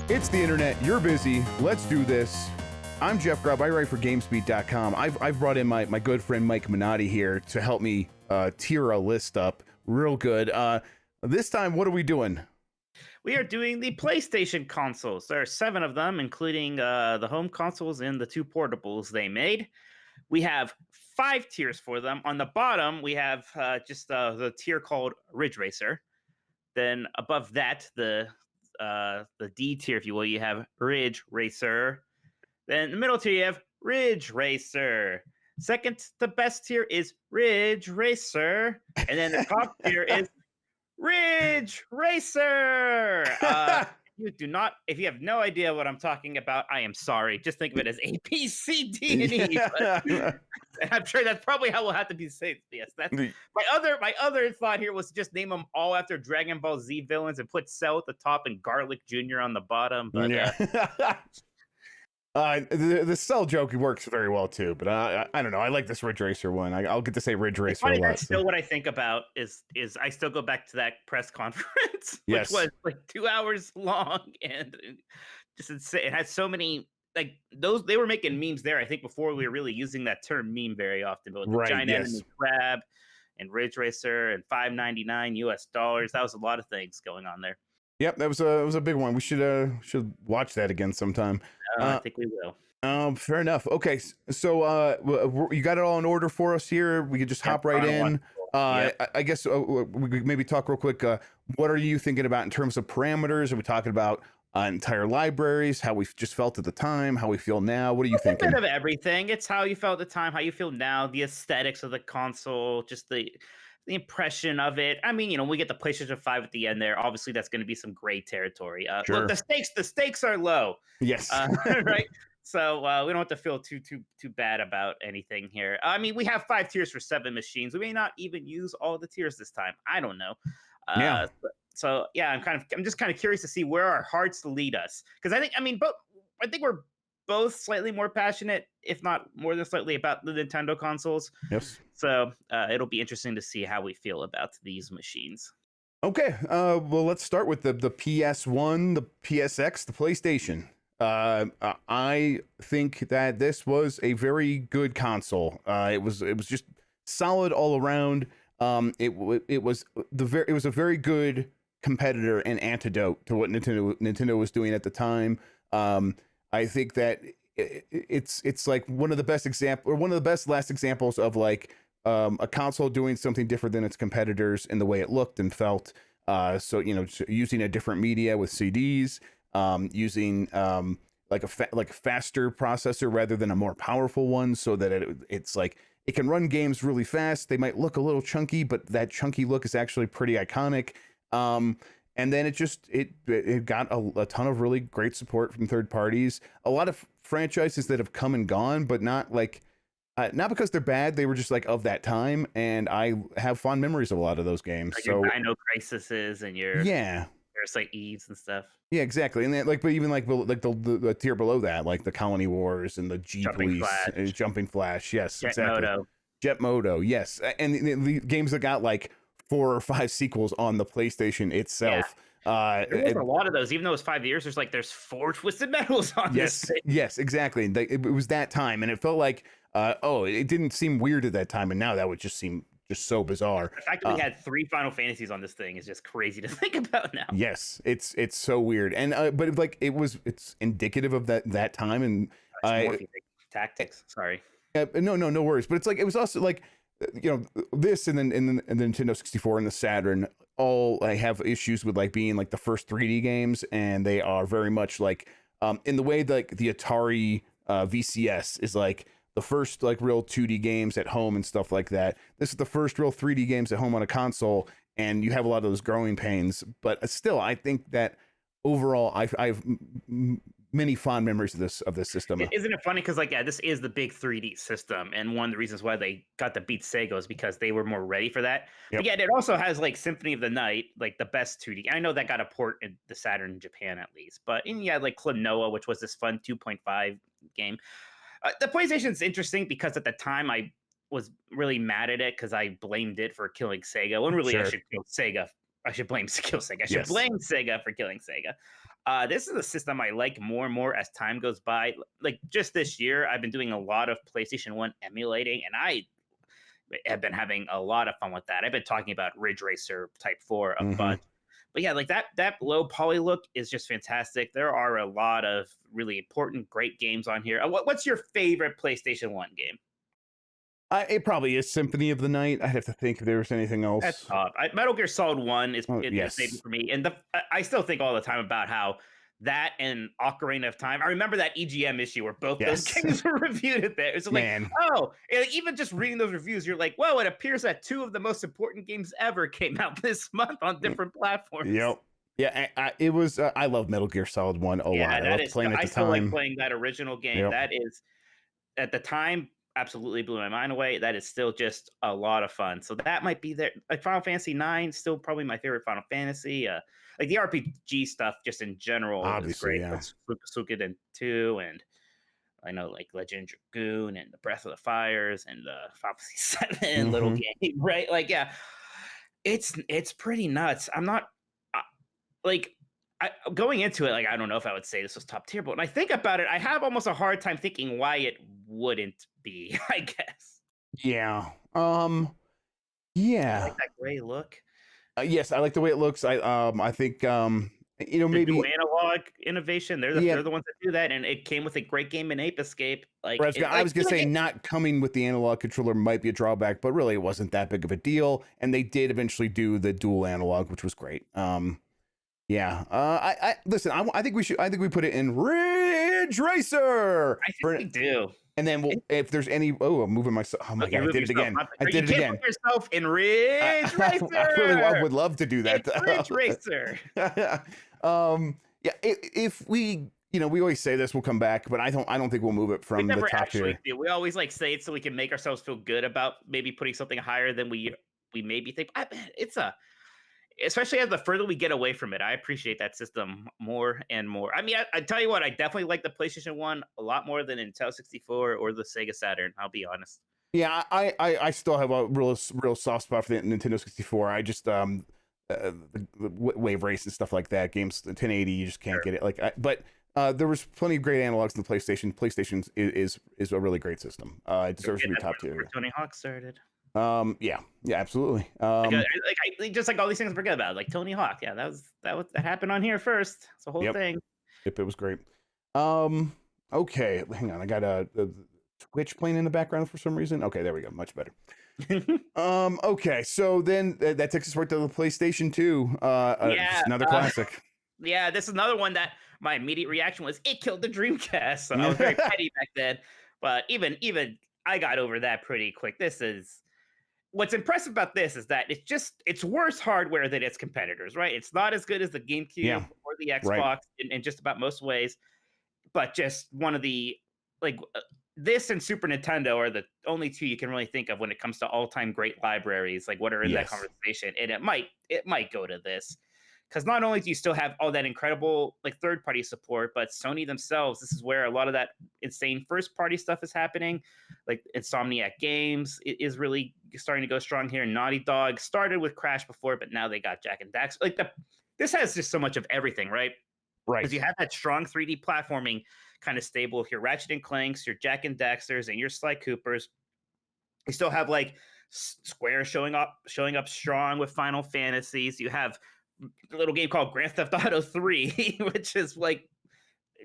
It's the internet. You're busy. Let's do this. I'm Jeff Grubb. I write for GamesBeat.com. I've brought in my good friend Mike Minotti here to help me tier a list up real good. This time, what are we doing? We are doing the PlayStation consoles. There are 7 of them, including the home consoles and the 2 portables they made. We have 5 tiers for them. On the bottom, we have just the tier called Ridge Racer. Then above that, the D tier, if you will, you have Ridge Racer. Then in the middle tier, you have Ridge Racer. Second to best tier is Ridge Racer. And then the top tier is Ridge Racer. If you have no idea what I'm talking about, I am sorry. Just think of it as A, B, C, D, and E. But I'm sure that's probably how we'll have to be safe. Yes, that's my other thought here was just name them all after Dragon Ball Z villains and put Cell at the top and Garlic Jr. on the bottom. But the Cell joke works very well too, but I don't know. I like this Ridge Racer one. I'll get to say Ridge Racer a lot. That's still what I think about is I still go back to that press conference, which was like 2 hours long and just insane. It had so many they were making memes there. I think before we were really using that term meme very often, but with the giant enemy crab and Ridge Racer and $5.99 US. That was a lot of things going on there. Yep, that was a big one. We should watch that again sometime. I think we will. Fair enough. Okay, so you got it all in order for us here. We could just hop right in. I guess we could maybe talk real quick. What are you thinking about in terms of parameters? Are we talking about entire libraries? How we just felt at the time? How we feel now? What are you thinking? A bit of everything. It's how you felt at the time, how you feel now, the aesthetics of the console, just the impression of it. I mean, we get the PlayStation 5 at the end there. Obviously, that's going to be some gray territory. Sure. Look, the stakes are low. Yes. Right. So we don't have to feel too bad about anything here. I mean, we have 5 tiers for 7 machines. We may not even use all the tiers this time. I don't know. Yeah. So yeah, I'm just kind of curious to see where our hearts lead us, because I think we're both slightly more passionate, if not more than slightly, about the Nintendo consoles. Yes. So it'll be interesting to see how we feel about these machines. Okay. Well, let's start with the PS1, the PSX, the PlayStation. I think that this was a very good console. It was just solid all around. It was a very good competitor and antidote to what Nintendo was doing at the time. I think that it's like one of the best last examples of like a console doing something different than its competitors in the way it looked and felt. So using a different media with CDs, using like a faster processor rather than a more powerful one, so that it's like it can run games really fast. They might look a little chunky, but that chunky look is actually pretty iconic. And then it got a ton of really great support from third parties. A lot of franchises that have come and gone, but not because they're bad. They were just like of that time, and I have fond memories of a lot of those games. Like your Dino Crises and your Parasite Eves and stuff. Yeah, exactly. And then, but even the tier below that, like the Colony Wars and the G Police, Jumping Flash. Yes, exactly. Jet Moto. Yes, and the games that got like 4 or 5 sequels on the PlayStation itself. Yeah. There's a lot of those. Even though it's 5 years, there's 4 Twisted Metals on this thing. Yes, exactly. It was that time, and it felt like it didn't seem weird at that time, and now that would just seem just so bizarre. The fact that we had 3 Final Fantasies on this thing is just crazy to think about now. Yes, it's so weird, and but like it's indicative of that time, and tactics. Sorry. No worries. But it's like it was also like this and then in the Nintendo 64 and the Saturn all have issues with like being like the first 3D games, and they are very much like in the way like the Atari VCS is like the first like real 2D games at home and stuff like that. This is the first real 3D games at home on a console, and you have a lot of those growing pains. But still, I think that overall, I've many fond memories of this system. Isn't it funny? Because this is the big 3D system, and one of the reasons why they got the beat Sega is because they were more ready for that. Yep. But yeah, it also has like Symphony of the Night, like the best 2D. I know that got a port in the Saturn in Japan at least, but like Klonoa, which was this fun 2.5 game. The PlayStation's interesting because at the time I was really mad at it because I blamed it for killing Sega. When really I should kill Sega. I should blame Sega for killing Sega. This is a system I like more and more as time goes by. Like just this year, I've been doing a lot of PlayStation 1 emulating, and I have been having a lot of fun with that. I've been talking about Ridge Racer Type 4 a Hmm. bunch. But yeah, like that low poly look is just fantastic. There are a lot of really important, great games on here. What's your favorite PlayStation 1 game? It probably is Symphony of the Night. I'd have to think if there was anything That's else. tough. Metal Gear Solid 1 Oh, is maybe yes. for me. And I still think all the time about how that and Ocarina of Time. I remember that EGM issue where both those Yes. games were reviewed at there. It's like, Man. oh, and even just reading those reviews, you're like, whoa, it appears that two of the most important games ever came out this month on Mm, different platforms. Yep. Yeah, it was. I love Metal Gear Solid 1 a lot. Yeah, I that loved is playing at I the still like time. playing that original game. Yep. That is at the time absolutely blew my mind away. That is still just a lot of fun. So that might be there. Like Final Fantasy 9, still probably my favorite Final Fantasy. Like the RPG stuff just in general is Obviously, great. yeah. Like Suikoden 2 and I know like Legend Dragoon and the Breath of the Fires and the Final Fantasy 7 little Hmm. game, right? Like yeah, it's pretty nuts. I'm not uh, like going into it, like I don't know if I would say this was top tier, but when I think about it, I have almost a hard time thinking why it wouldn't be. I guess Yeah. you Yeah. like that gray look, Yes, I like the way it looks. I think the dual maybe. analog innovation. Yeah. They're the ones that do that, and it came with a great game in Ape Escape. Like I like was gonna even say not coming with the analog controller might be a drawback, but really it wasn't that big of a deal. And they did eventually do the dual analog, which was great. Yeah. I listen. I think we should. I think we put it in Ridge Racer I think we do. and then we'll, if there's any. Oh, I'm moving myself. Oh my You're god, I moving did it yourself. again. I You did it can't again. put yourself in Ridge I really Racer. would love to do that. It's Ridge Racer. Yeah. If we, we always say this, we'll come back, but I don't think we'll move it We from the never top actually tier. do. We always like say it so we can make ourselves feel good about maybe putting something higher than we maybe think. It's a especially as the further we get away from it. I appreciate that system more and more. I mean, I tell you what, I definitely like the PlayStation One a lot more than Nintendo 64 or the Sega Saturn. I'll be honest. Yeah, I still have a real soft spot for the Nintendo 64. I just the wave race and stuff like that. Games 1080, you just can't Sure. get it. But there was plenty of great analogs in the PlayStation. PlayStation is a really great system. It deserves to be That's top where tier. Tony Hawk started. Yeah, absolutely. Just like all these things I forget about, like Tony Hawk. Yeah, that happened on here first. It's a whole Yep, thing. yep, it was great. Um, okay, hang on, I got a Twitch playing in the background for some reason. Okay, there we go, much better. Okay, so then that takes us right to the PlayStation 2. Yeah, Just another classic. yeah. This is another one that my immediate reaction was it killed the Dreamcast. So I was very petty back then, but even I got over that pretty quick. This is what's impressive about this is that it's worse hardware than its competitors, right? It's not as good as the Yeah, GameCube or the right. Xbox in just about most ways, but just one of the like this and Super Nintendo are the only two you can really think of when it comes to all-time great libraries, like what are in that Yes. conversation. And it might go to this. Because not only do you still have all that incredible like third-party support, but Sony themselves, this is where a lot of that insane first-party stuff is happening. Like Insomniac Games is really starting to go strong here. Naughty Dog started with Crash before, but now they got Jack and Dax. This has just so much of everything, right? Right. Because you have that strong 3D platforming kind of stable with your Ratchet and Clanks, your Jack and Daxters, and your Sly Coopers. You still have like Square showing up strong with Final Fantasies. You have a little game called Grand Theft Auto 3, which is like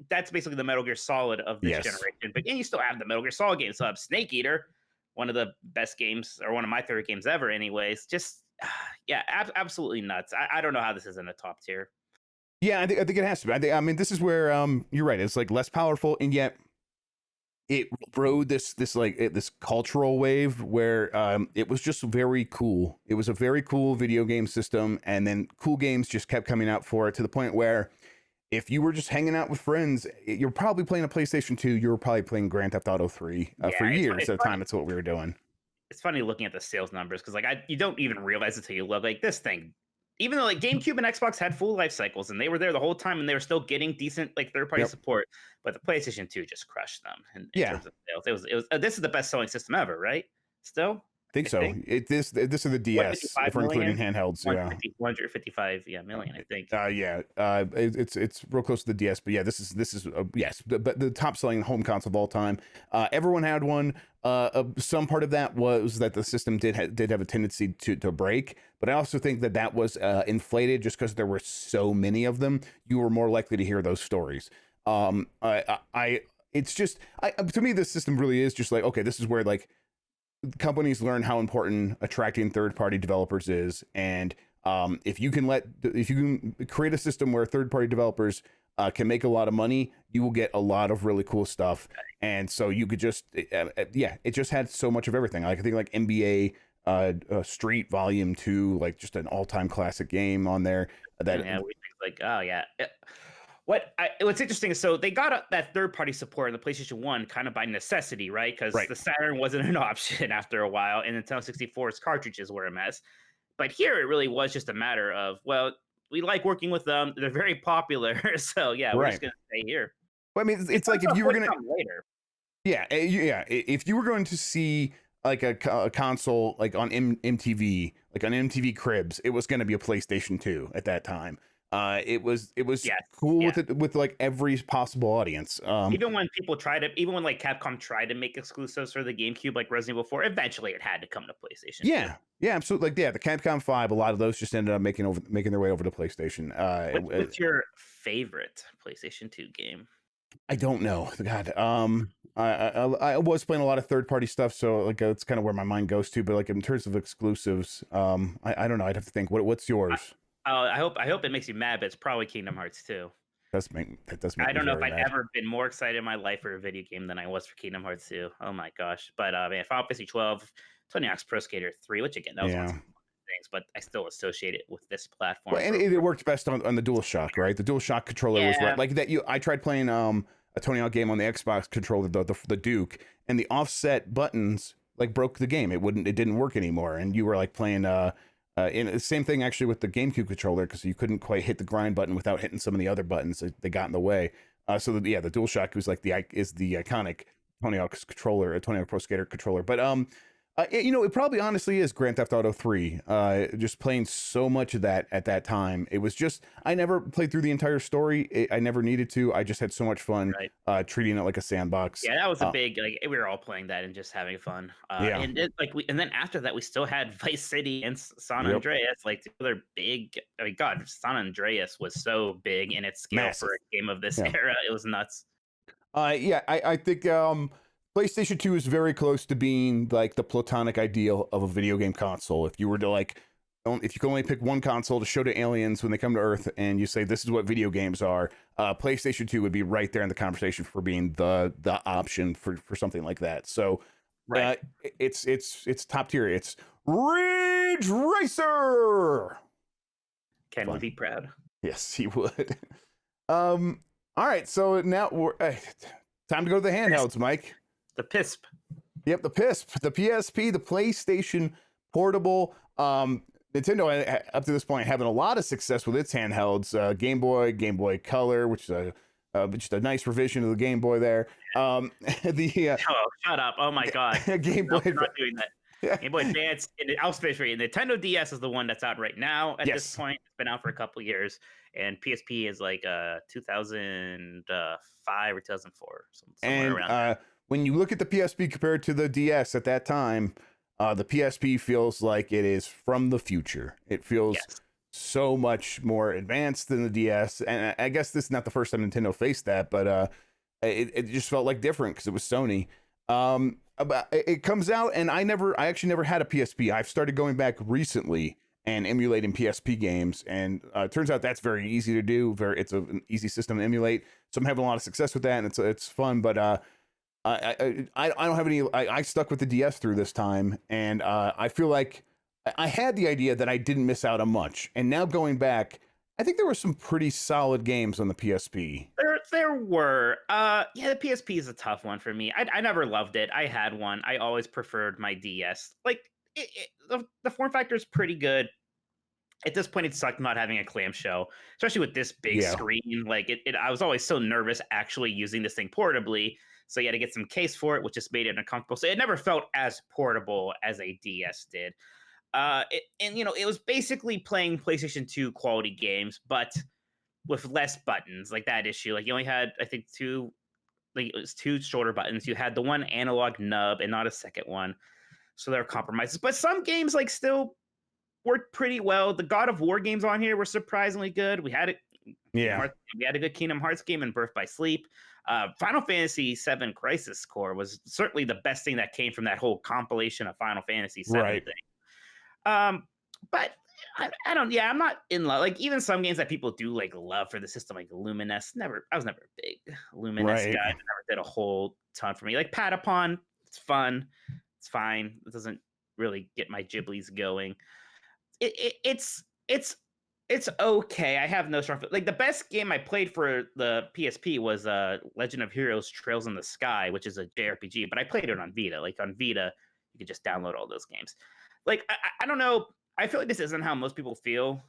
that's basically the Metal Gear Solid of this Yes. generation. But then you still have the Metal Gear Solid games. So have Snake Eater, one of the best games or one of my favorite games ever, anyways. Just yeah, absolutely nuts. I don't know how this is in the top tier. Yeah, I think it has to be. I mean, this is where you're right. It's like less powerful, and yet it rode this cultural wave where it was just very cool. It was a very cool video game system, and then cool games just kept coming out for it to the point where if you were just hanging out with friends, you're probably playing a PlayStation 2. You were probably playing Grand Theft Auto 3 for Yeah, years at a time. It's what we were doing. it's funny looking at the sales numbers because you don't even realize it until you look like this thing. Even though like GameCube and Xbox had full life cycles and they were there the whole time and they were still getting decent like third party Yep. support, but the PlayStation 2 just crushed them in Yeah. terms of sales. It was this is the best selling system ever, right? Still, think I so. think This is the DS 155 if we're including million, handhelds. Yeah. 155 million, I think. Yeah, it's real close to the DS, but yeah, this is yes, but the top selling home console of all time. Everyone had one. Some part of that was that the system did have a tendency to break, but I also think that that was inflated just because there were so many of them. You were more likely to hear those stories. It's just to me, this system really is just like, okay, this is where like companies learn how important attracting third party developers is, and if you can create a system where third party developers can make a lot of money, you will get a lot of really cool stuff. And so you could just yeah, it just had so much of everything. Like I think like NBA Street Volume 2, like just an all-time classic game on there that Yeah, we think like, oh yeah. What's interesting is, so they got that third party support in the PlayStation 1 kind of by necessity, right? Because right. the Saturn wasn't an option after a while, and Nintendo 64's cartridges were a mess. But here it really was just a matter of, well, we like working with them. They're very popular. So yeah, we're just Right. gonna stay here. Well, I mean, it's like if you were gonna yeah, yeah, if you were going to see like a console like on MTV, like on MTV Cribs, it was going to be a PlayStation 2 at that time. It was Yes, cool yeah. with it, with like every possible audience. Even when like Capcom tried to make exclusives for the GameCube, like Resident Evil 4, eventually it had to come to PlayStation 2. Yeah, absolutely. Like yeah, the Capcom 5, a lot of those just ended up making their way over to PlayStation. What's your favorite PlayStation 2 game? I don't know. God, I was playing a lot of third party stuff, so like it's kind of where my mind goes to. But like in terms of exclusives, I don't know. I'd have to think. What's yours? I hope it makes you mad, but it's probably Kingdom Hearts 2. That does make I me don't know if very I'd mad. ever been more excited in my life for a video game than I was for Kingdom Hearts 2. Oh my gosh. But man, Final Fantasy 12, Tony Hawk's Pro Skater 3, which again, that was one of Yeah. the things, but I still associate it with this platform. Well, and it worked best on the DualShock, right? The DualShock controller was right Yeah. like that. I tried playing a Tony Hawk game on the Xbox controller, the Duke, and the offset buttons like broke the game. It didn't work anymore, and you were like playing in the same thing actually with the GameCube controller because you couldn't quite hit the grind button without hitting some of the other buttons. They got in the way. The DualShock was like the iconic Tony Hawk's controller, a Tony Hawk Pro Skater controller. But it probably honestly is Grand Theft Auto 3. Just playing so much of that at that time. It was just, I never played through the entire story. I never needed to. I just had so much fun treating it like a sandbox. Yeah, that was a big, like, we were all playing that and just having fun. Yeah. And then after that, we still had Vice City and San Andreas, like the other big. I mean, God, San Andreas was so big in its scale Massive. for a game of this era. It was nuts. I think PlayStation 2 is very close to being like the platonic ideal of a video game console. If you were to if you could only pick one console to show to aliens when they come to Earth and you say this is what video games are, PlayStation 2 would be right there in the conversation for being the option for something like that. So it's top tier. It's Ridge Racer. Ken would be proud. Yes, he would. All right, so now we're time to go to the handhelds, Mike. The PISP. Yep, the PISP, the PSP, the PlayStation Portable. Nintendo up to this point having a lot of success with its handhelds. Game Boy Color, which is just a nice revision of the Game Boy there. Oh, shut up! Oh my God, Game Boy. I'm not doing that. Game Boy Advance and Outspace Rate. Nintendo DS is the one that's out right now. At this point, it's been out for a couple years, and PSP is like 2005 or 2004, somewhere around there. When you look at the PSP compared to the DS at that time, the PSP feels like it is from the future. It feels so much more advanced than the DS, and I guess this is not the first time Nintendo faced that, but it just felt like different because it was Sony. But it comes out, and I actually never had a PSP. I've started going back recently and emulating PSP games, and it turns out that's very easy to do. It's an easy system to emulate, so I'm having a lot of success with that, and it's fun. But I don't have any. I stuck with the DS through this time, and I feel like I had the idea that I didn't miss out on much, and now going back, I think there were some pretty solid games on the PSP. There were. The PSP is a tough one for me. I never loved it. I had one. I always preferred my DS. Like the form factor is pretty good. At this point, it sucked not having a clamshell, especially with this big screen. Like I was always so nervous actually using this thing portably. so you had to get some case for it, which just made it uncomfortable. So it never felt as portable as a DS did. And it was basically playing PlayStation 2 quality games, but with less buttons, like that issue. Like you only had, I think, it was two shorter buttons. You had the one analog nub and not a second one. So there are compromises. But some games like still worked pretty well. The God of War games on here were surprisingly good. We had it. Yeah. We had a good Kingdom Hearts game and Birth by Sleep. Final Fantasy VII Crisis Core was certainly the best thing that came from that whole compilation of Final Fantasy VII Right. thing. But I don't. Yeah, I'm not in love. Like even some games that people do like love for the system, like Luminous. I was never a big Luminous Right. guy. It never did a whole ton for me. Like Patapon, it's fun. It's fine. It doesn't really get my Ghiblies going. It's okay. I have no strong like the best game I played for the PSP was Legend of Heroes Trails in the Sky, which is a JRPG, but I played it on Vita. Like on Vita, you could just download all those games. Like I don't know. I feel like this isn't how most people feel,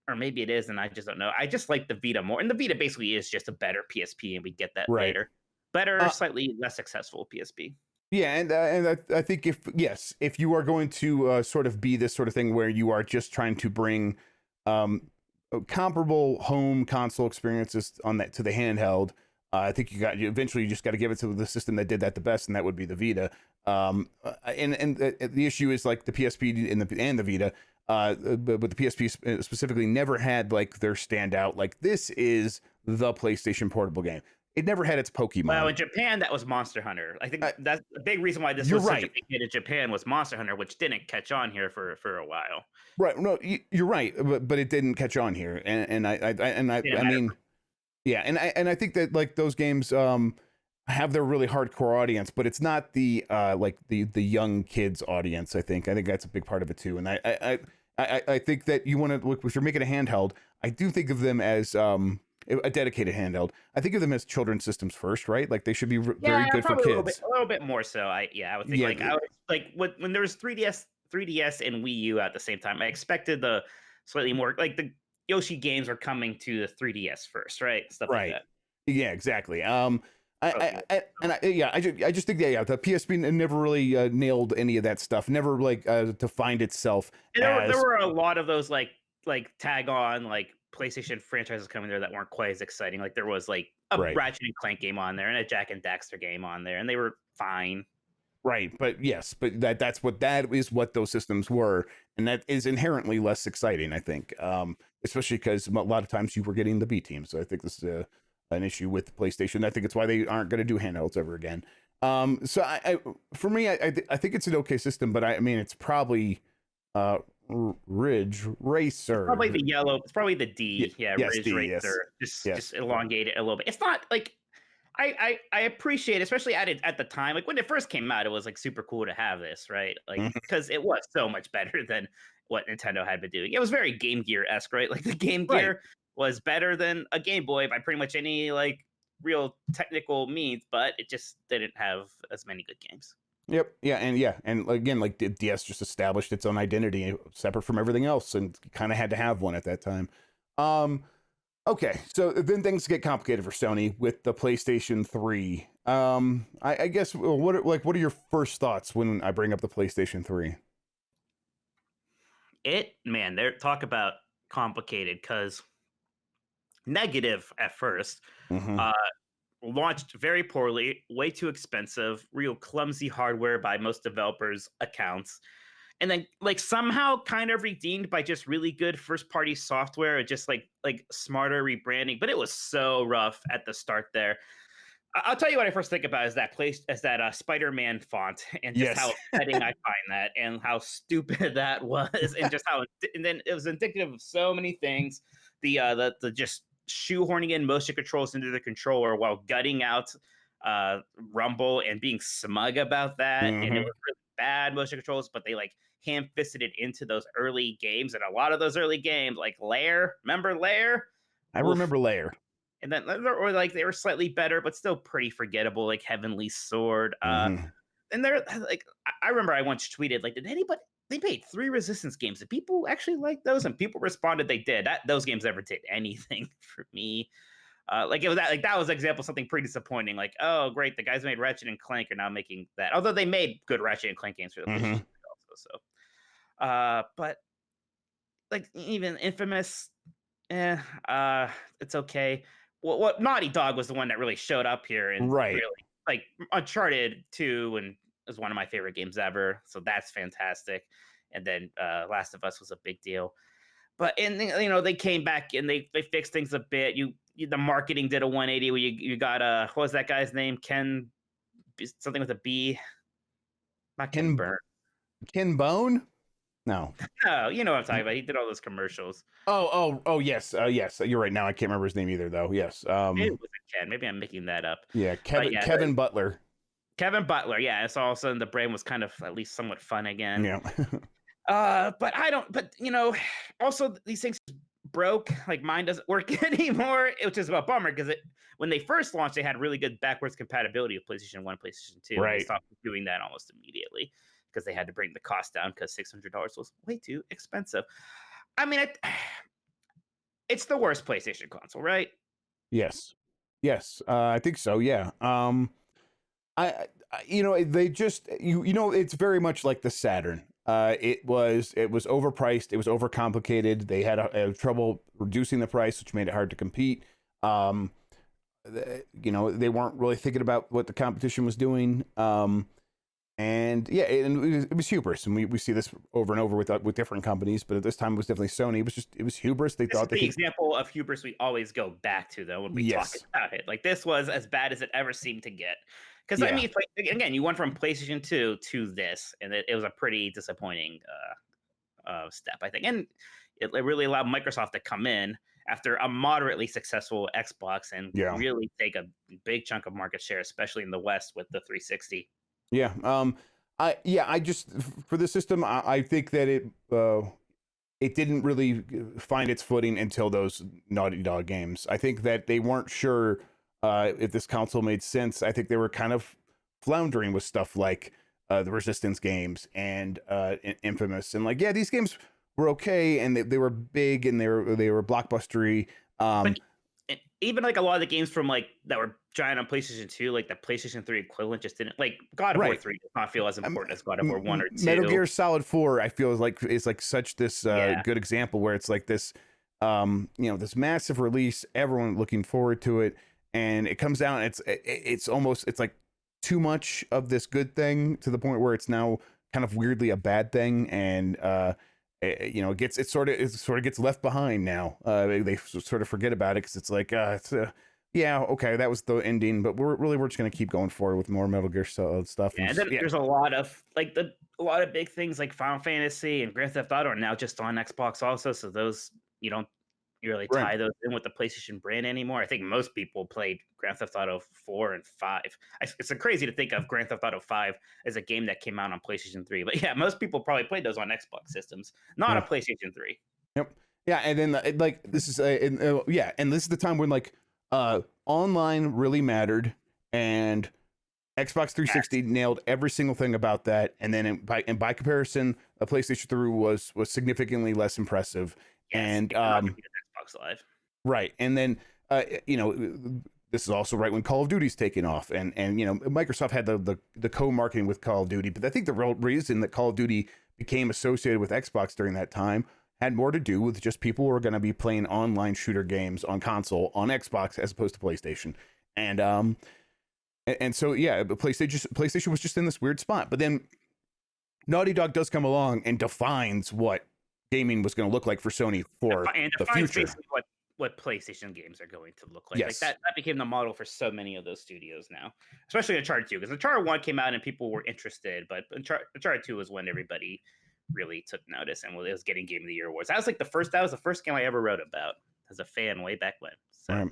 or maybe it is, and I just don't know. I just like the Vita more, and the Vita basically is just a better PSP, and we get that Right. later. Better, slightly less successful PSP. Yeah, and I think if you are going to sort of be this sort of thing where you are just trying to bring comparable home console experiences on that to the handheld, I think you eventually just got to give it to the system that did that the best, and that would be the Vita. And the issue is like the PSP and the Vita, but the PSP specifically never had like their standout. Like this is the PlayStation portable game. It never had its Pokemon. Well, in Japan, that was Monster Hunter. I think that's a big reason why this was such a big hit in Japan was Monster Hunter, which didn't catch on here for a while. Right. No, you're right, but it didn't catch on here, and I mean, yeah, and I think that like those games have their really hardcore audience, but it's not the like the young kids audience. I think that's a big part of it too, and I think that you want to look if you're making a handheld. I do think of them as a dedicated handheld. I think of them as children's systems first, right? Like they should be very good for kids. A little bit more so. I would think when there was 3DS and Wii U at the same time, I expected the slightly more like the Yoshi games were coming to the 3DS first, right? Stuff like that. Yeah, exactly. I just think that the PSP never really nailed any of that stuff. Never like defined itself. And there were a lot of those like tag on like PlayStation franchises coming there that weren't quite as exciting. Like there was like a Ratchet and Clank game on there and a Jak and Daxter game on there, and they were fine. Right, but yes, but that is what those systems were, and that is inherently less exciting, I think. Especially because a lot of times you were getting the B team. So I think this is an issue with PlayStation. I think it's why they aren't going to do handhelds ever again. So for me, I think it's an okay system, but I mean it's probably Ridge Racer. Probably the yellow. It's probably the D. Yeah, yes, Ridge D, Racer. Yes. Just elongate it a little bit. It's not like I appreciate, especially at the time, like when it first came out, it was like super cool to have this, right? Like because it was so much better than what Nintendo had been doing. It was very Game Gear-esque, right? Like the Game Gear was better than a Game Boy by pretty much any like real technical means, but it just didn't have as many good games. Yep. Yeah. And again, like the DS just established its own identity separate from everything else, and kind of had to have one at that time. Okay. So then things get complicated for Sony with the PlayStation 3. I guess what are your first thoughts when I bring up the PlayStation 3? They're talk about complicated because negative at first. Launched very poorly, way too expensive, real clumsy hardware by most developers' accounts, and then like somehow kind of redeemed by just really good first-party software and just like smarter rebranding. But it was so rough at the start there. I'll tell you what I first think about is that Spider-Man font, and just how upsetting I find that, and how stupid that was, and just and then it was indicative of so many things. The just shoehorning in motion controls into the controller while gutting out rumble and being smug about that, and it was really bad motion controls, but they like ham-fisted it into those early games, and a lot of those early games like Lair, remember Lair? I remember Lair. And then or like they were slightly better but still pretty forgettable, like Heavenly Sword. And they're like, I remember I once tweeted like, they made 3 Resistance games. Did people actually like those? And people responded they did. Those games never did anything for me. Like it was that was an example of something pretty disappointing. Like, oh great, the guys who made Ratchet and Clank are now making that. Although they made good Ratchet and Clank games for the PlayStation Hmm. 3 also. But like even Infamous, eh, uh, it's okay. What Naughty Dog was the one that really showed up here and Right. really like Uncharted 2 and is one of my favorite games ever. So that's fantastic. And then Last of Us was a big deal. But and they came back and they fixed things a bit. The marketing did a 180 where you got what was that guy's name? Something with a B. Not Ken Ken Burn. Ken Bone? No. No, you know what I'm talking about. He did all those commercials. Oh, yes. Yes. You're right. Now I can't remember his name either, though. Yes. Maybe it wasn't Ken. Maybe I'm making that up. Yeah. But yeah, Kevin Butler. Kevin Butler. Yeah, so all of a sudden the brain was kind of at least somewhat fun again. Yeah. But I don't. But also these things broke. Like mine doesn't work anymore, which is a bummer because when they first launched, they had really good backwards compatibility with PlayStation 1, PlayStation 2. And they Right. stopped doing that almost immediately because they had to bring the cost down because $600 was way too expensive. I mean, it's the worst PlayStation console, right? Yes. Yes. I think so. Yeah. They just it's very much like the Saturn. It was overpriced. It was overcomplicated. They had trouble reducing the price, which made it hard to compete. They weren't really thinking about what the competition was doing. And yeah, it was hubris, and we see this over and over with different companies. But at this time, it was definitely Sony. It was hubris. They This thought is they the could. example of hubris we always go back to, though, when we talk Yes. about it. Like this was as bad as it ever seemed to get. Because I Yeah. mean, again, you went from PlayStation 2 to this, and it was a pretty disappointing step, I think. And it really allowed Microsoft to come in after a moderately successful Xbox and Yeah. really take a big chunk of market share, especially in the West with the 360. Yeah. I just for the system, I think that it didn't really find its footing until those Naughty Dog games. I think that they weren't sure if this console made sense. I think they were kind of floundering with stuff like the Resistance games and Infamous, and like, yeah, these games were okay and they were big and they were blockbustery. But even like a lot of the games from like that were giant on PlayStation 2, like the PlayStation 3 equivalent just didn't like God of War Right. 3 does not feel as important as God of War 1 or 2. Metal Gear Solid 4, I feel is like such this Yeah. good example where it's like this this massive release, everyone looking forward to it, and it comes out and it's almost like too much of this good thing to the point where it's now kind of weirdly a bad thing, and it sort of gets left behind now. They sort of forget about it because it's like yeah, okay, that was the ending, but we're just gonna keep going forward with more Metal Gear Solid stuff. Yeah, and then there's a lot of like a lot of big things like Final Fantasy and Grand Theft Auto are now just on Xbox also. So those you don't really tie Right. those in with the PlayStation brand anymore. I think most people played Grand Theft Auto 4 and 5. It's crazy to think of Grand Theft Auto 5 as a game that came out on PlayStation 3. But yeah, most people probably played those on Xbox systems, not a Yeah. PlayStation 3. Yep. Yeah, and then like this is and this is the time when like online really mattered, and Xbox 360 nailed every single thing about that, and then by comparison, a PlayStation 3 was significantly less impressive. Yes, And you cannot compete with Xbox Live. right, and then this is also right when Call of Duty's taking off, and Microsoft had the co-marketing with Call of Duty, but I think the real reason that Call of Duty became associated with Xbox during that time had more to do with just people who are going to be playing online shooter games on console on Xbox as opposed to PlayStation, and so yeah, but PlayStation was just in this weird spot. But then Naughty Dog does come along and defines what gaming was going to look like for Sony for And the defines future. basically what PlayStation games are going to look like. Like Yes. that became the model for so many of those studios now, especially Uncharted 2, because Uncharted 1 came out and people were interested, but Uncharted 2 was when everybody really took notice and was getting Game of the Year awards. That was the first game I ever wrote about as a fan way back when. So Right.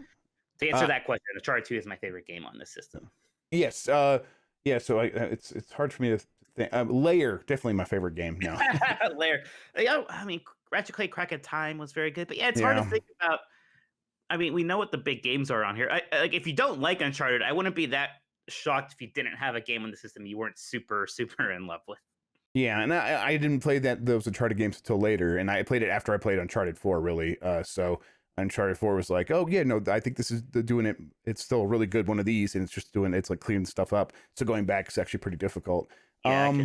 to answer that question, Uncharted 2 is my favorite game on this system. Yes. Yeah. So it's hard for me to think. Layer, definitely my favorite game now. Lair. Yeah, I mean, Ratchet Clank Crack of Time was very good, but yeah, it's hard to Yeah. think about. I mean, we know what the big games are on here. Like, if you don't like Uncharted, I wouldn't be that shocked if you didn't have a game on the system you weren't super in love with. Yeah, and I didn't play those Uncharted games until later, and I played it after I played Uncharted 4, really. So Uncharted 4 was like, oh yeah, no, I think this is doing it. It's still a really good one of these, and it's just doing it's like cleaning stuff up. So going back is actually pretty difficult. Yeah,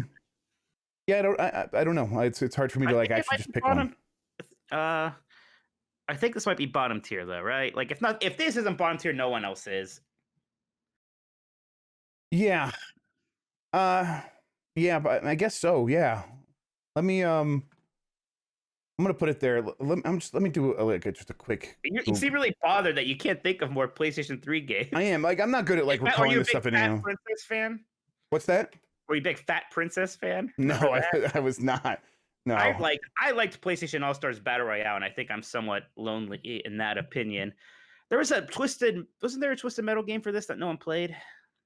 Yeah, I don't know. It's hard for me I to think like it actually might just be pick bottom. one. I think this might be bottom tier though, right? Like if this isn't bottom tier, no one else is. Yeah. Uh yeah, but I guess so. Yeah. Let me I'm gonna put it there. Let me do just a quick. You seem really bothered that you can't think of more PlayStation 3 games. I am like I'm not good at like Are recalling you a this big stuff Fat anymore. Princess fan? What's that? Were you a big Fat Princess fan? No, Remember that? I was not. No. I liked PlayStation All Stars Battle Royale, and I think I'm somewhat lonely in that opinion. There was wasn't there a Twisted Metal game for this that no one played?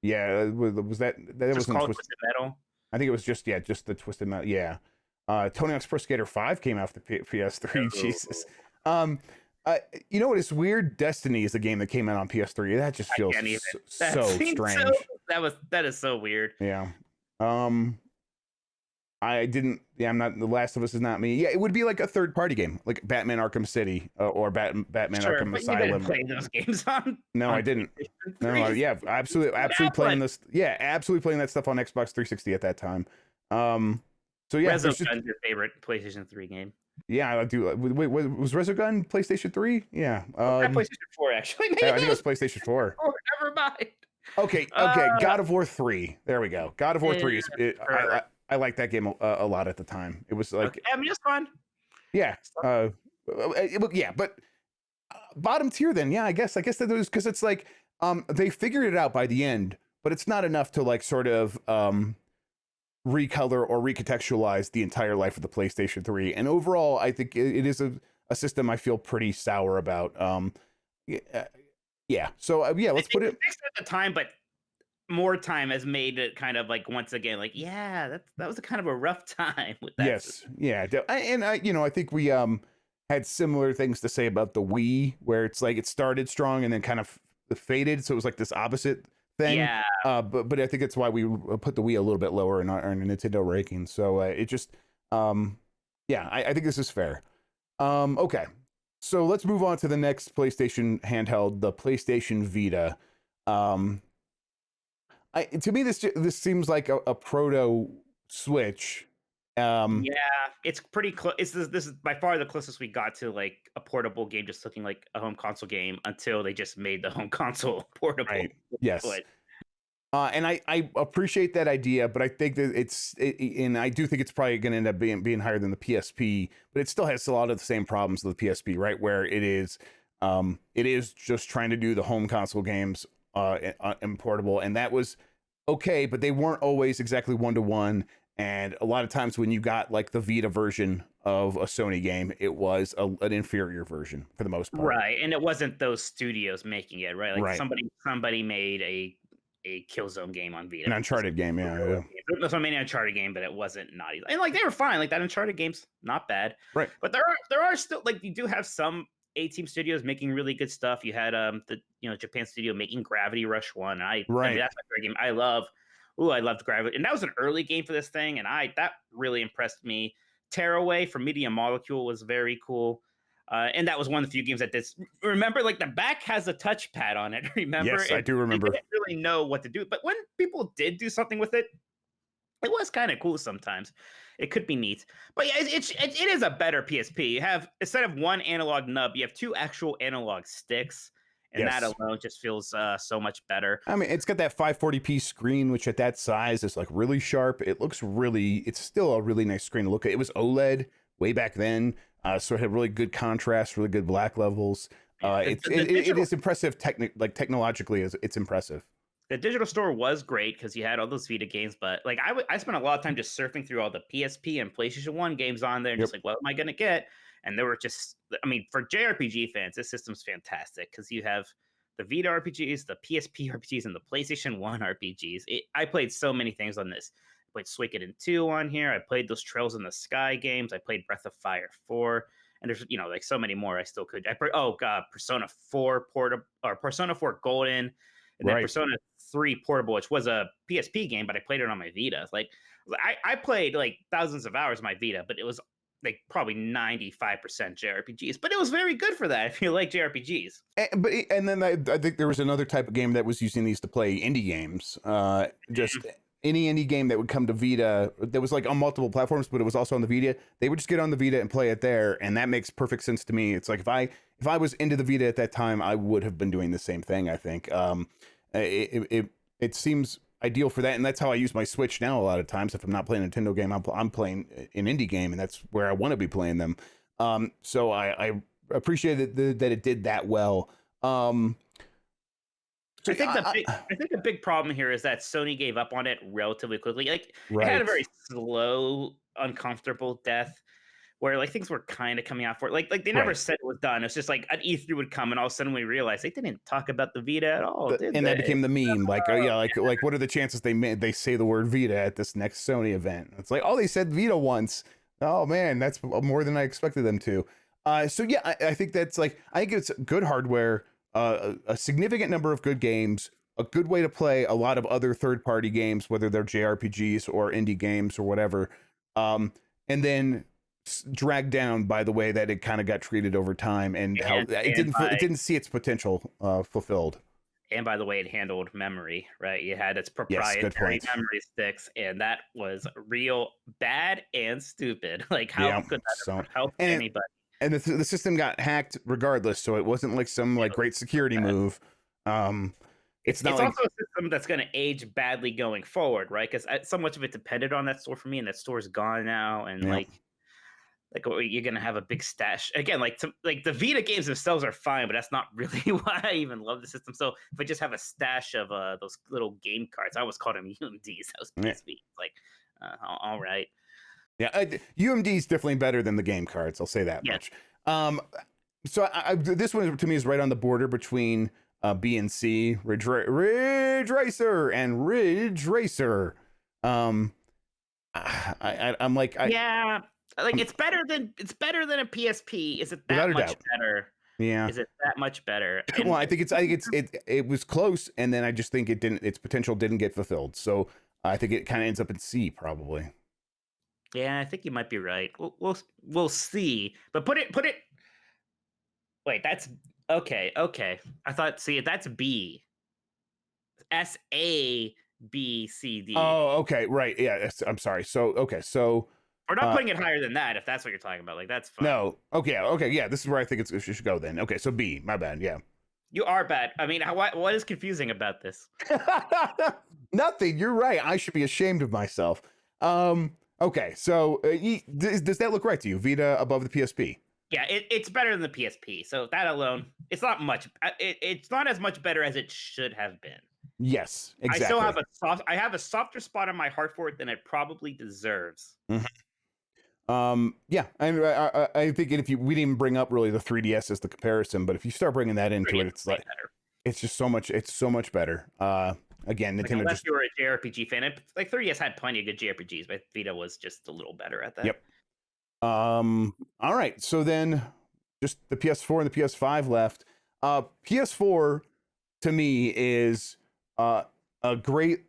Yeah, was that It's just wasn't called Twisted. Twisted Metal. I think it was just the Twisted Metal. Yeah. Tony Hawk's Pro Skater 5 came out the PS3. Oh. Jesus. Um you know what is weird? Destiny is a game that came out on PS3. That just feels so strange. That is so weird. Yeah. I didn't. Yeah, I'm not. The Last of Us is not me. Yeah, it would be like a third party game, like Batman Arkham City or Batman Sure, Arkham but you Asylum. didn't play those games on. No, I didn't. No, yeah, absolutely playing this. Yeah, absolutely playing that stuff on Xbox 360 at that time. So yeah, Resogun's your favorite PlayStation 3 game. Yeah, I do. Wait, was Resogun PlayStation 3? Yeah. PlayStation 4 actually. Maybe I think it was PlayStation 4. Never mind. Okay. God of War 3. There we go. God of War 3 is. I like that game a lot at the time. It was like. Okay, I mean, it's fun. Yeah. Yeah, but bottom tier then. Yeah, I guess that was because it's like they figured it out by the end, but it's not enough to like sort of recolor or recontextualize the entire life of the PlayStation 3. And overall, I think it is a system I feel pretty sour about. Yeah. So yeah, let's put it at the time, but more time has made it kind of like once again like that was a kind of a rough time with that. Yes. System. Yeah. And I think we had similar things to say about the Wii, where it's like it started strong and then kind of faded, so it was like this opposite thing. Yeah. But I think it's why we put the Wii a little bit lower in our Nintendo ranking. So it just yeah, I think this is fair. Okay. So let's move on to the next PlayStation handheld, the PlayStation Vita. To me, this seems like a proto Switch. Yeah, it's pretty close. This is by far the closest we got to like a portable game, just looking like a home console game until they just made the home console portable. Right. Yes. And I appreciate that idea, but I think that and I do think it's probably going to end up being higher than the PSP, but it still has a lot of the same problems with the PSP, right? Where it is just trying to do the home console games and portable, and that was okay, but they weren't always exactly 1-to-1. And a lot of times when you got like the Vita version of a Sony game, it was an inferior version for the most part. Right, and it wasn't those studios making it, right? Like right. somebody made a Killzone game on Vita. An Uncharted game, yeah. So made an Uncharted game, but it wasn't naughty. And like they were fine. Like that Uncharted game's not bad. Right. But there are still like you do have some A-team studios making really good stuff. You had the Japan studio making Gravity Rush 1. I mean, that's my favorite game. I loved Gravity. And that was an early game for this thing, and that really impressed me. Tearaway from Media Molecule was very cool. And that was one of the few games that did. Remember, like the back has a touchpad on it. Remember? Yes, I do remember. They didn't really know what to do, but when people did do something with it, it was kind of cool. Sometimes it could be neat. But yeah, it is a better PSP. You have, instead of one analog nub, you have two actual analog sticks, and that alone just feels so much better. I mean, it's got that 540p screen, which at that size is like really sharp. It's still a really nice screen to look at. It was OLED way back then. So it had really good contrast, really good black levels. It is impressive technologically. It's impressive. The digital store was great because you had all those Vita games, but like I spent a lot of time just surfing through all the PSP and PlayStation 1 games on there and just like, what am I going to get? And there were just, I mean, for JRPG fans, this system's fantastic because you have the Vita RPGs, the PSP RPGs, and the PlayStation 1 RPGs. I played so many things on this. I played Suikoden 2 on here. I played those Trails in the Sky games. I played Breath of Fire 4. And there's, like so many more I still could. Persona 4 Portable, or Persona 4 Golden, and then Persona 3 Portable, which was a PSP game, but I played it on my Vita. Like I played like thousands of hours on my Vita, but it was like probably 95% JRPGs, but it was very good for that if you like JRPGs. And then I think there was another type of game that was using these to play indie games. Just any indie game that would come to Vita that was like on multiple platforms, but it was also on the Vita. They would just get on the Vita and play it there, and that makes perfect sense to me. It's like if I was into the Vita at that time, I would have been doing the same thing. I think it seems ideal for that, and that's how I use my Switch now. A lot of times, if I'm not playing a Nintendo game, I'm playing an indie game, and that's where I want to be playing them. So I appreciate that it did that well. I think the big problem here is that Sony gave up on it relatively quickly. Like it had a very slow, uncomfortable death where like things were kind of coming out for it. Like they never said it was done. It's just like an E3 would come and all of a sudden we realized they didn't talk about the Vita at all, did they? That became the meme. Like, oh yeah, like what are the chances they say the word Vita at this next Sony event? It's like, oh, they said Vita once. Oh man, that's more than I expected them to. So yeah, I think that's like, I think it's good hardware, a significant number of good games, a good way to play a lot of other third-party games, whether they're JRPGs or indie games or whatever, and then dragged down by the way that it kind of got treated over time and how it didn't see its potential fulfilled. And by the way, it handled memory, right? You had its proprietary memory sticks, and that was real bad and stupid. Like how could that help anybody? And the system got hacked regardless, so it wasn't like some like great security move. It's also a system that's going to age badly going forward, right? Because so much of it depended on that store for me, and that store's gone now, and like you're gonna have a big stash again. Like the Vita games themselves are fine, but that's not really why I even love the system. So if I just have a stash of those little game cards, I always called them UMDs. That was PSP. Like, all right. Yeah, UMD is definitely better than the game cards. I'll say that much. So this one to me is right on the border between B and C, Ridge Racer and Ridge Racer. I'm like, like it's better than a PSP. Is it that much better? Yeah. Is it that much better? Well, I think it was close, and then I just think its potential didn't get fulfilled. So I think it kind of ends up in C probably. Yeah, I think you might be right. We'll see. But put it. Wait, that's okay. I thought that's B. SABCD. Oh, okay, right. Yeah, I'm sorry. So so we're not putting it higher than that if that's what you're talking about. Like that's fine. No. Okay. Yeah, this is where I think it should go then. Okay, so B. My bad. Yeah. You are bad. I mean, what is confusing about this? Nothing. You're right. I should be ashamed of myself. Okay, so does that look right to you? Vita above the PSP? Yeah, it's better than the PSP. So that alone, it's not much. It's not as much better as it should have been. Yes, exactly. I still have a softer spot on my heart for it than it probably deserves. Mm-hmm. Yeah, I think we didn't even bring up really the 3DS as the comparison, but if you start bringing that into it, it's like better. It's just so much better. Again, Nintendo unless you were a JRPG fan, like 3DS had plenty of good JRPGs, but Vita was just a little better at that. Yep. All right, so then just the PS4 and the PS5 left. PS4 to me is a great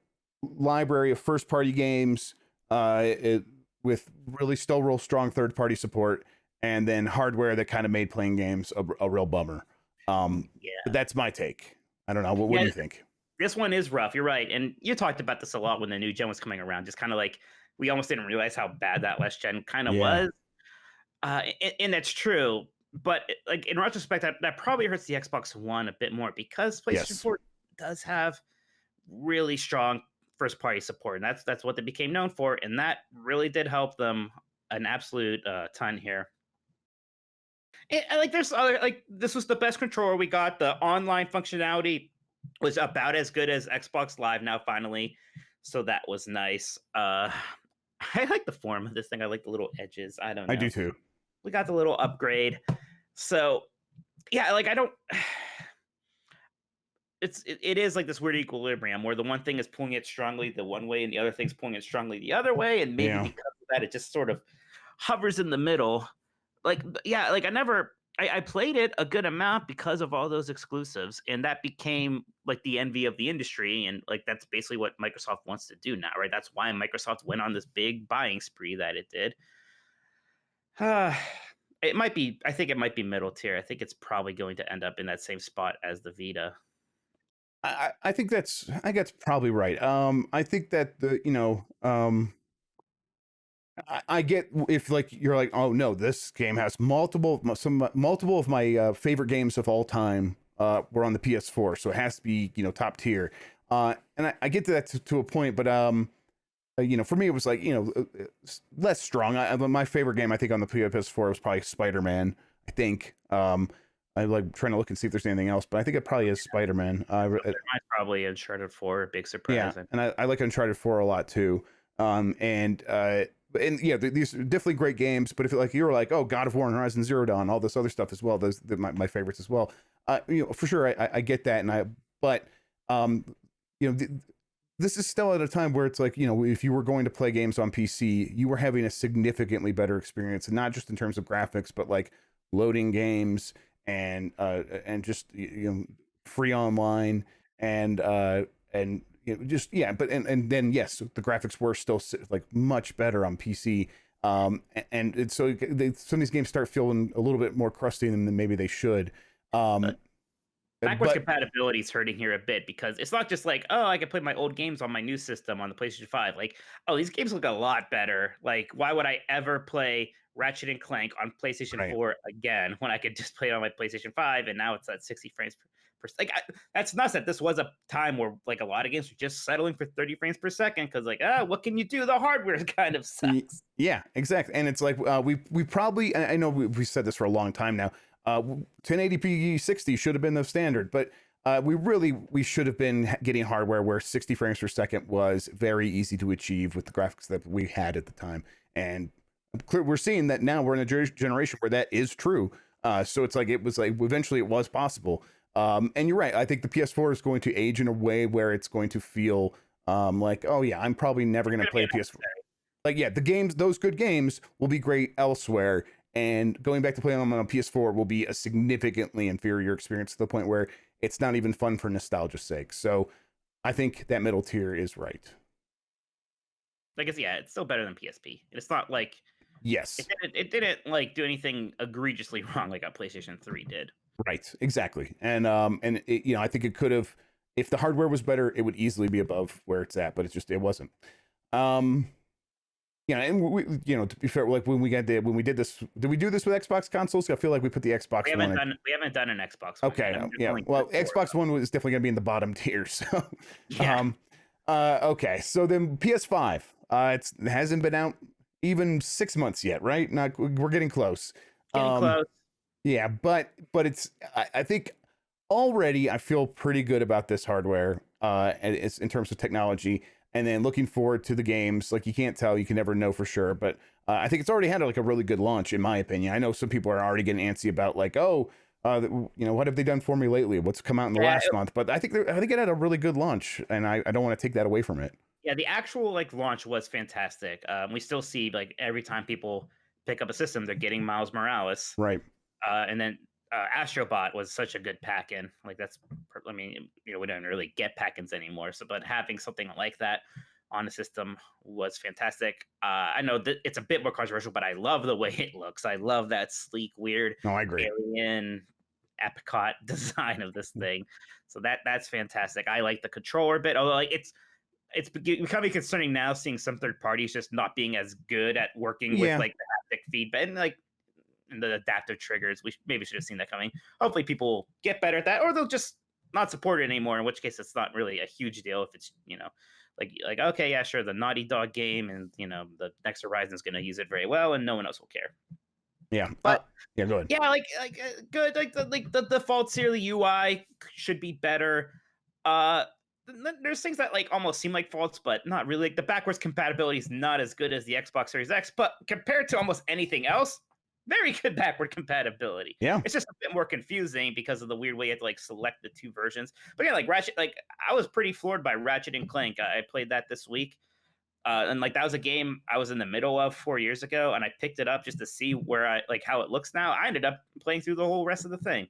library of first-party games with really still real strong third-party support, and then hardware that kind of made playing games a real bummer. But that's my take. I don't know. What do you think? This one is rough. You're right. And you talked about this a lot when the new gen was coming around. Just kind of like we almost didn't realize how bad that last gen kind of was. And that's true. But like in retrospect, that probably hurts the Xbox One a bit more because PlayStation 4 does have really strong first party support. And that's what they became known for. And that really did help them an absolute ton here. And there's other, like this was the best controller we got. The online functionality was about as good as Xbox Live now finally, so that was nice. I like the form of this thing. I like the little edges. I don't know. I do too. We got the little upgrade. So yeah, like I don't it is like this weird equilibrium where the one thing is pulling it strongly the one way and the other thing's pulling it strongly the other way, and maybe because of that it just sort of hovers in the middle. Like I played it a good amount because of all those exclusives, and that became like the envy of the industry, and like that's basically what Microsoft wants to do now, right? That's why Microsoft went on this big buying spree that it did. Uh, it might be. I think it might be middle tier. I think it's probably going to end up in that same spot as the Vita. I think that's probably right. I think that I get if like you're like, oh no, this game has multiple of my favorite games of all time were on the PS4, so it has to be top tier. And I get to that to a point, but for me it was like less strong. My favorite game I think on the PS4 was probably Spider-Man. I think I like trying to look and see if there's anything else, but I think it probably is Spider-Man. Mine's probably Uncharted 4. Big Yeah, surprise. and I like Uncharted 4 a lot too. And yeah, these are definitely great games. But if like you were like, oh, God of War and Horizon Zero Dawn, all this other stuff as well, those my favorites as well. For sure, I get that, but um, you know, th- this is still at a time where it's like if you were going to play games on PC, you were having a significantly better experience, and not just in terms of graphics, but like loading games and just free online and just yeah, but and then yes, the graphics were still like much better on PC. So some of these games start feeling a little bit more crusty than maybe they should. Uh, Um, Backwards but compatibility is hurting here a bit because it's not just like, oh, I can play my old games on my new system on the PlayStation 5. Like, oh, these games look a lot better. Like, why would I ever play Ratchet and Clank on PlayStation right, 4 again when I could just play it on my PlayStation 5 and now it's at 60 frames per like that's nuts that this was a time where like a lot of games were just settling for 30 frames per second because like, what can you do? The hardware kind of sucks. yeah, exactly. And it's like we probably I know we said this for a long time now. 1080p 60 should have been the standard, but we should have been getting hardware where 60 frames per second was very easy to achieve with the graphics that we had at the time. And we're seeing that now we're in a generation where that is true. So it's like it was like eventually it was possible. And you're right. I think the PS4 is going to age in a way where it's going to feel like, oh yeah, I'm probably never going to play a PS4. Like yeah, the games, those good games will be great elsewhere, and going back to playing them on a PS4 will be a significantly inferior experience to the point where it's not even fun for nostalgia's sake. So I think that middle tier is right. I guess yeah, it's still better than PSP. It's not like Yes, it didn't like do anything egregiously wrong like a PlayStation 3 did. right, exactly. And I think it could have, if the hardware was better, it would easily be above where it's at, but it wasn't. Um, and to be fair, like when we did this, did we do this with Xbox consoles? I feel like we put the Xbox One. We haven't done an Xbox one Okay, yet. I'm yeah. definitely Well, good for it, Xbox One was definitely gonna be in the bottom tier. So, though. Yeah, okay. So then PS5, it hasn't been out even 6 months yet, right? Not we're getting close. getting Um, close. yeah, but it's I think already I feel pretty good about this hardware, and it's in terms of technology, and then looking forward to the games. Like you can't tell, you can never know for sure, but I think it's already had like a really good launch, in my opinion. I know some people are already getting antsy about like, oh, what have they done for me lately? What's come out in the Yeah, last month? But I think it had a really good launch, and I don't want to take that away from it. yeah. The actual like launch was fantastic. We still see like every time people pick up a system, they're getting Miles Morales. Right. And then Astrobot was such a good pack-in. Like I mean, we don't really get pack-ins anymore. So, but having something like that on the system was fantastic. I know that it's a bit more controversial, but I love the way it looks. I love that sleek, weird No, I agree. alien apricot design of this thing. So that's fantastic. I like the controller bit, although like it's becoming concerning now seeing some third parties just not being as good at working with Yeah. like the haptic feedback and like and the adaptive triggers. We maybe should have seen that coming. Hopefully, people will get better at that, or they'll just not support it anymore. In which case, it's not really a huge deal if it's like okay, yeah, sure, the Naughty Dog game, and the next Horizon is going to use it very well, and no one else will care. Yeah. But Yeah. Go ahead. yeah, good. Like the default Series UI should be better. Uh, there's things that like almost seem like faults, but not really. Like the backwards compatibility is not as good as the Xbox Series X, but compared to almost anything else, very good backward compatibility. Yeah. It's just a bit more confusing because of the weird way you have to like select the two versions. But yeah, like Ratchet, like I was pretty floored by Ratchet and Clank. I played that this week. And like that was a game I was in the middle of 4 years ago, and I picked it up just to see where I like how it looks now. I ended up playing through the whole rest of the thing.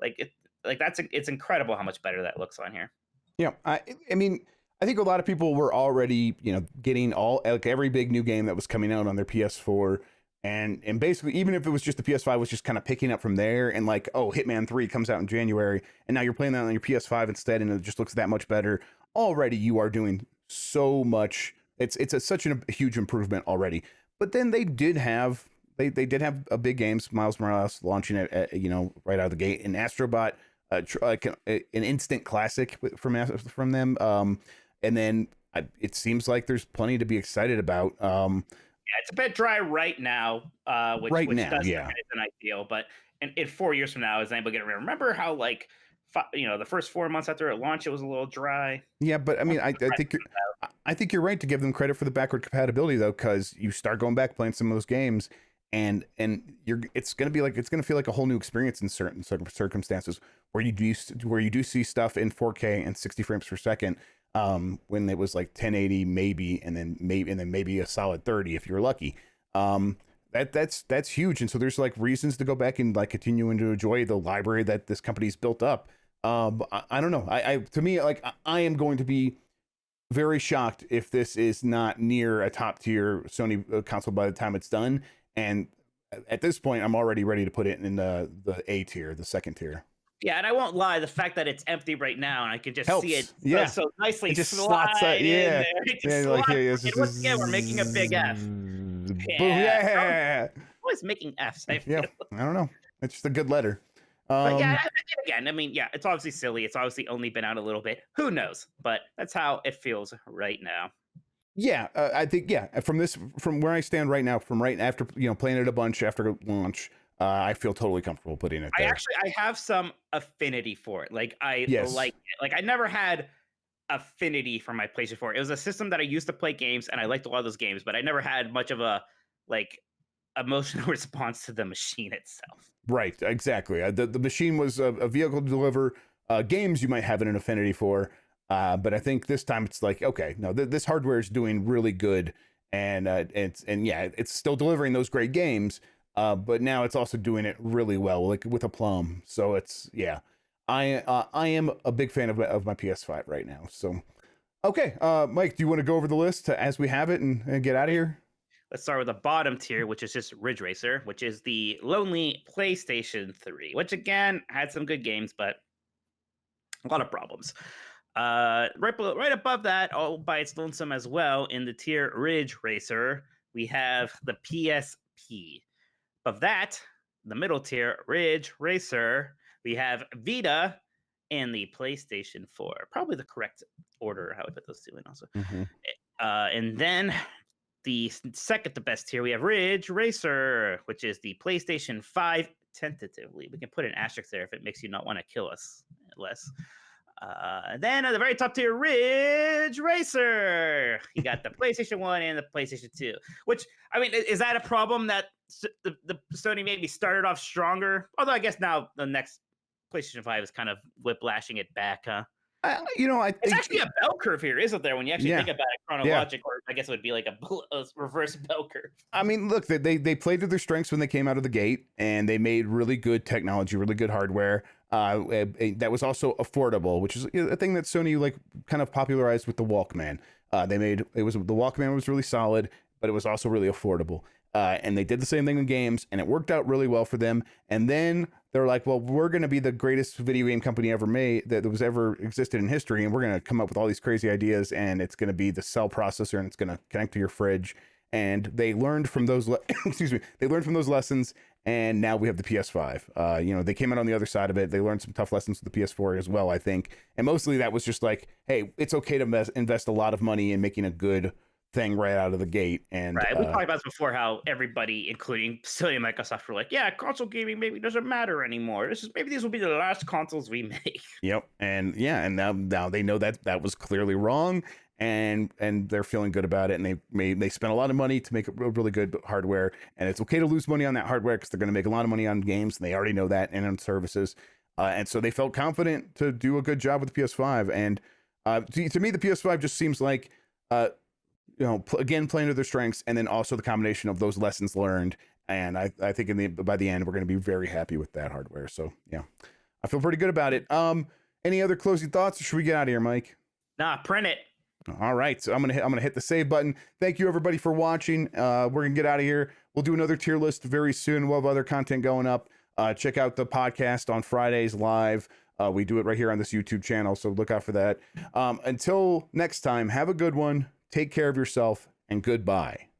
Like it's incredible how much better that looks on here. Yeah. I mean, I think a lot of people were already, getting all like every big new game that was coming out on their PS4. And basically, even if it was just the PS5 was just kind of picking up from there, and like, oh, Hitman 3 comes out in January, and now you're playing that on your PS5 instead, and it just looks that much better. Already, you are doing so much. It's such a huge improvement already. But then they did have a big games, Miles Morales launching it right out of the gate, and Astrobot, like an instant classic from them. And then it seems like there's plenty to be excited about. Yeah, it's a bit dry right now, Right which now, does yeah. isn't ideal. But in 4 years from now, is anybody going to remember how like the first 4 months after it launched, it was a little dry? Yeah, but I mean, I think you're right to give them credit for the backward compatibility though, because you start going back playing some of those games, and it's gonna feel like a whole new experience in certain circumstances where you do see stuff in 4K and 60 frames per second, when it was like 1080 maybe, and then maybe a solid 30 if you're lucky. That's huge, and so there's like reasons to go back and like continuing to enjoy the library that this company's built up. I don't know. To me, like, I am going to be very shocked if this is not near a top tier Sony console by the time it's done. And at this point, I'm already ready to put it in the A tier, the second tier. Yeah, and I won't lie, the fact that it's empty right now and I can just Helps. see it Yeah. so nicely It just slide slots out. in Yeah. there. It just Yeah, like, slides yeah, right in. Once again, we're making a big F. Boom. Yeah. Yeah. Always making Fs, I feel. Yeah. I don't know. It's just a good letter. But yeah, again, I mean, yeah, it's obviously silly. It's obviously only been out a little bit. Who knows? But that's how it feels right now. Yeah, I think from where I stand right now, from right after playing it a bunch after launch, I feel totally comfortable putting it there. I have some affinity for it. Like I Yes. like it. Like I never had affinity for my PlayStation 4. It was a system that I used to play games, and I liked a lot of those games, but I never had much of a like emotional response to the machine itself. Right, exactly. The machine was a vehicle to deliver games you might have an affinity for, but I think this time it's like, okay, no, this hardware is doing really good, and it's still delivering those great games, but now it's also doing it really well, like with aplomb. So I am a big fan of my PS5 right now. So okay, Mike, do you want to go over the list as we have it and get out of here? Let's start with the bottom tier, which is just Ridge Racer, which is the lonely PlayStation 3, which again had some good games, but a lot of problems. Right above that, all by its lonesome as well, in the tier Ridge Racer, we have the PSP. Above that, the middle tier Ridge Racer, we have Vita and the PlayStation 4. Probably the correct order how I put those two in also. Mm-hmm. And then the second to best tier, we have Ridge Racer, which is the PlayStation 5 tentatively. We can put an asterisk there if it makes you not want to kill us less. Then at the very top tier, Ridge Racer. You got the PlayStation 1 and the PlayStation 2, which, I mean, is that a problem that the Sony maybe started off stronger? Although I guess now the next PlayStation 5 is kind of whiplashing it back, huh? I think it's actually a bell curve here, isn't there? When you actually think about it chronologically, or I guess it would be like a reverse bell curve. I mean, look, they played to their strengths when they came out of the gate, and they made really good technology, really good hardware. That was also affordable, which is a thing that Sony like kind of popularized with the Walkman. The Walkman was really solid, but it was also really affordable. And they did the same thing in games, and it worked out really well for them. And then they're like, well, we're going to be the greatest video game company ever made that was ever existed in history. And we're going to come up with all these crazy ideas, and it's going to be the cell processor, and it's going to connect to your fridge. And they learned from those, they learned from those lessons. And now we have the PS5. They came out on the other side of it. They learned some tough lessons with the PS4 as well, I think. And mostly that was just like, hey, it's okay to invest a lot of money in making a good thing right out of the gate. And right, we talked about this before, how everybody, including Sony and Microsoft, were like, yeah, console gaming maybe doesn't matter anymore. Maybe these will be the last consoles we make. Yep. And now they know that was clearly wrong, and they're feeling good about it, and they spent a lot of money to make a really good hardware, and it's okay to lose money on that hardware because they're going to make a lot of money on games, and they already know that, and on services. And so they felt confident to do a good job with the PS5. And to me, the PS5 just seems like again, playing to their strengths, and then also the combination of those lessons learned. And I think by the end, we're going to be very happy with that hardware. So yeah, I feel pretty good about it. Any other closing thoughts, or should we get out of here, Mike? Nah, print it. All right, so I'm gonna hit the save button. Thank you everybody for watching. We're gonna get out of here. We'll do another tier list very soon. We'll have other content going up. Check out the podcast on Fridays live. We do it right here on this YouTube channel, so look out for that. Until next time, have a good one. Take care of yourself, and goodbye.